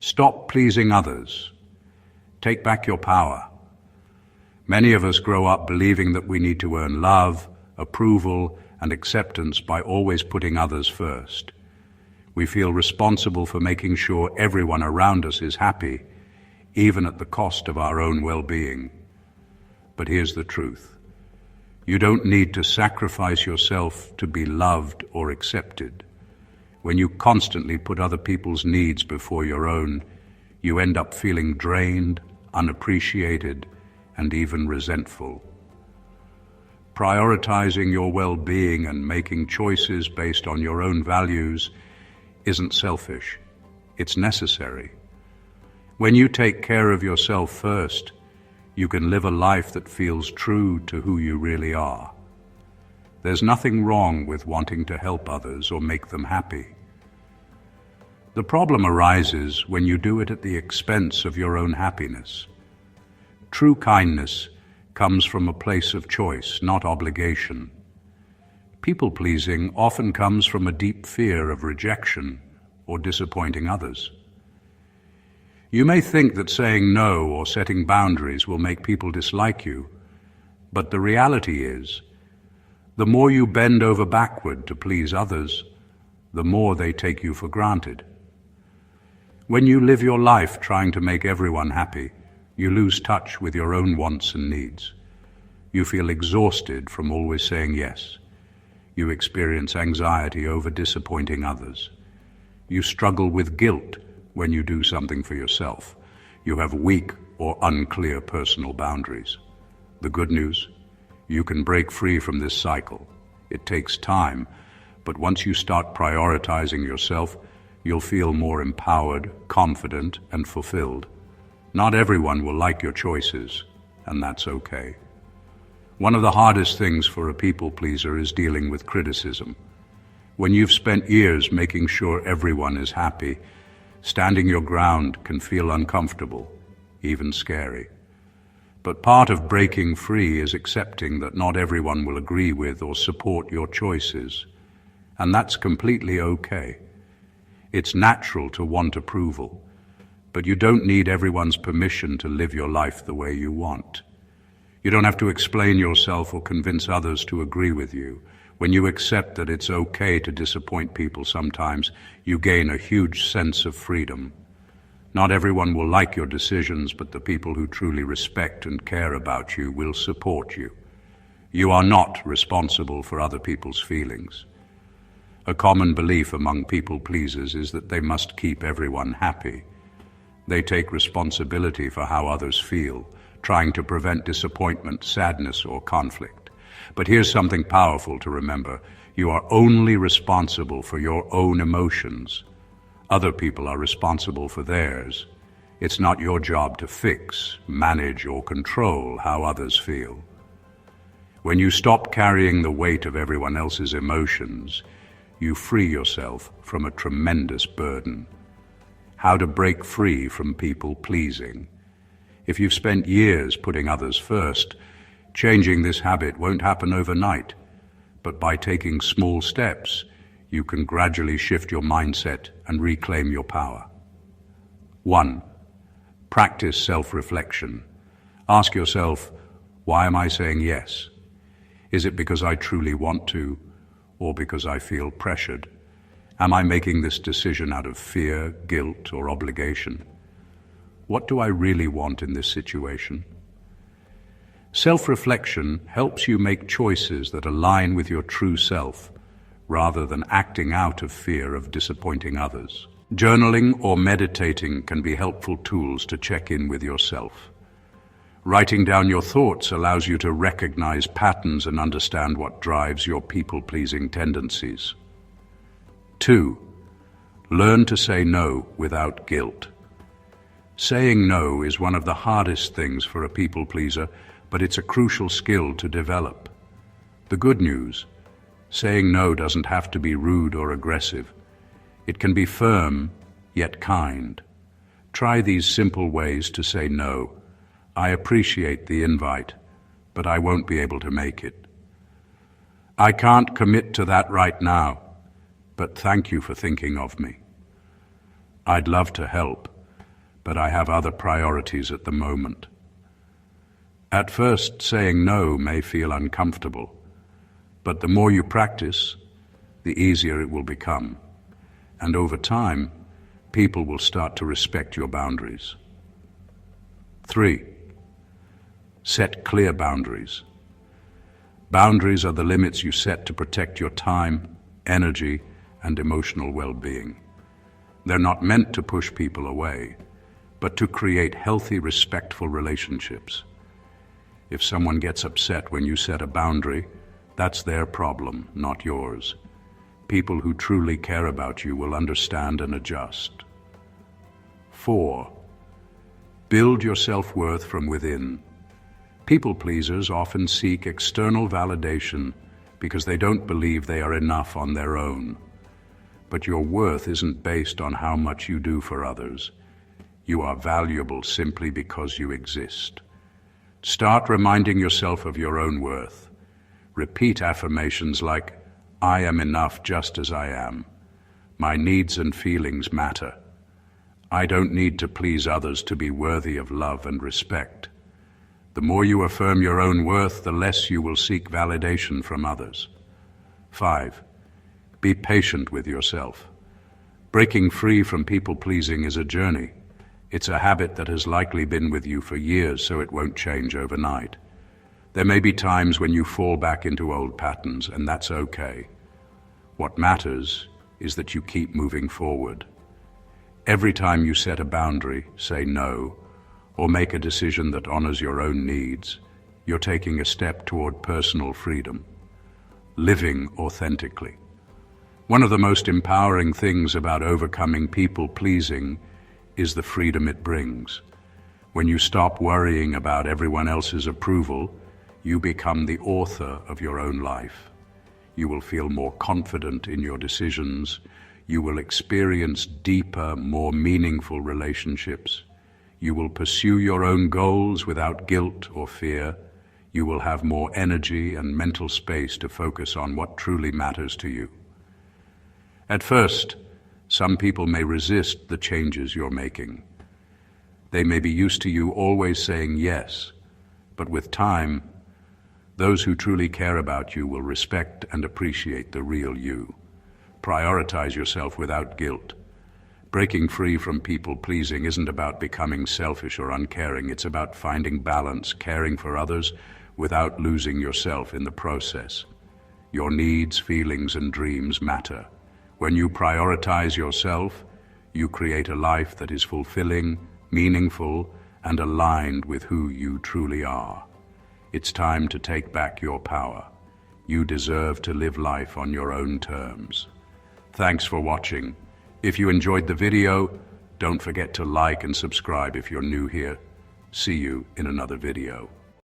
Stop pleasing others. Take back your power. Many of us grow up believing that we need to earn love, approval, and acceptance by always putting others first. We feel responsible for making sure everyone around us is happy, even at the cost of our own well-being. But here's the truth. You don't need to sacrifice yourself to be loved or accepted. When you constantly put other people's needs before your own, you end up feeling drained, unappreciated, and even resentful. Prioritizing your well-being and making choices based on your own values isn't selfish. It's necessary. When you take care of yourself first, you can live a life that feels true to who you really are. There's nothing wrong with wanting to help others or make them happy. The problem arises when you do it at the expense of your own happiness. True kindness comes from a place of choice, not obligation. People-pleasing often comes from a deep fear of rejection or disappointing others. You may think that saying no or setting boundaries will make people dislike you, but the reality is, the more you bend over backward to please others, the more they take you for granted. When you live your life trying to make everyone happy, you lose touch with your own wants and needs. You feel exhausted from always saying yes. You experience anxiety over disappointing others. You struggle with guilt when you do something for yourself. You have weak or unclear personal boundaries. The good news? You can break free from this cycle. It takes time, but once you start prioritizing yourself, you'll feel more empowered, confident, and fulfilled. Not everyone will like your choices, and that's okay. One of the hardest things for a people pleaser is dealing with criticism. When you've spent years making sure everyone is happy, standing your ground can feel uncomfortable, even scary. But part of breaking free is accepting that not everyone will agree with or support your choices, and that's completely okay. It's natural to want approval, but you don't need everyone's permission to live your life the way you want. You don't have to explain yourself or convince others to agree with you. When you accept that it's okay to disappoint people sometimes, you gain a huge sense of freedom. Not everyone will like your decisions, but the people who truly respect and care about you will support you. You are not responsible for other people's feelings. A common belief among people pleasers is that they must keep everyone happy. They take responsibility for how others feel, trying to prevent disappointment, sadness, or conflict. But here's something powerful to remember. You are only responsible for your own emotions. Other people are responsible for theirs. It's not your job to fix, manage, or control how others feel. When you stop carrying the weight of everyone else's emotions, you free yourself from a tremendous burden. How to break free from people pleasing. If you've spent years putting others first, changing this habit won't happen overnight, but by taking small steps, you can gradually shift your mindset and reclaim your power. 1. Practice self-reflection. Ask yourself, why am I saying yes? Is it because I truly want to, or because I feel pressured? Am I making this decision out of fear, guilt, or obligation? What do I really want in this situation? Self-reflection helps you make choices that align with your true self, rather than acting out of fear of disappointing others. Journaling or meditating can be helpful tools to check in with yourself. Writing down your thoughts allows you to recognize patterns and understand what drives your people-pleasing tendencies. 2. Learn to say no without guilt. Saying no is one of the hardest things for a people-pleaser, but it's a crucial skill to develop. The good news, saying no doesn't have to be rude or aggressive. It can be firm, yet kind. Try these simple ways to say no. I appreciate the invite, but I won't be able to make it. I can't commit to that right now, but thank you for thinking of me. I'd love to help, but I have other priorities at the moment. At first, saying no may feel uncomfortable, but the more you practice, the easier it will become. And over time, people will start to respect your boundaries. 3. Set clear boundaries. Boundaries are the limits you set to protect your time, energy, and emotional well-being. They're not meant to push people away, but to create healthy, respectful relationships. If someone gets upset when you set a boundary, that's their problem, not yours. People who truly care about you will understand and adjust. 4. Build your self-worth from within. People pleasers often seek external validation because they don't believe they are enough on their own. But your worth isn't based on how much you do for others. You are valuable simply because you exist. Start reminding yourself of your own worth. Repeat affirmations like, "I am enough just as I am. My needs and feelings matter. I don't need to please others to be worthy of love and respect." The more you affirm your own worth, the less you will seek validation from others. 5. Be patient with yourself. Breaking free from people-pleasing is a journey. It's a habit that has likely been with you for years, so it won't change overnight. There may be times when you fall back into old patterns, and that's okay. What matters is that you keep moving forward. Every time you set a boundary, say no, or make a decision that honors your own needs, you're taking a step toward personal freedom, living authentically. One of the most empowering things about overcoming people-pleasing is the freedom it brings. When you stop worrying about everyone else's approval, you become the author of your own life. You will feel more confident in your decisions. You will experience deeper, more meaningful relationships. You will pursue your own goals without guilt or fear. You will have more energy and mental space to focus on what truly matters to you. At first, some people may resist the changes you're making. They may be used to you always saying yes, but with time, those who truly care about you will respect and appreciate the real you. Prioritize yourself without guilt. Breaking free from people-pleasing isn't about becoming selfish or uncaring. It's about finding balance, caring for others without losing yourself in the process. Your needs, feelings, and dreams matter. When you prioritize yourself, you create a life that is fulfilling, meaningful, and aligned with who you truly are. It's time to take back your power. You deserve to live life on your own terms. Thanks for watching. If you enjoyed the video, don't forget to like and subscribe if you're new here. See you in another video.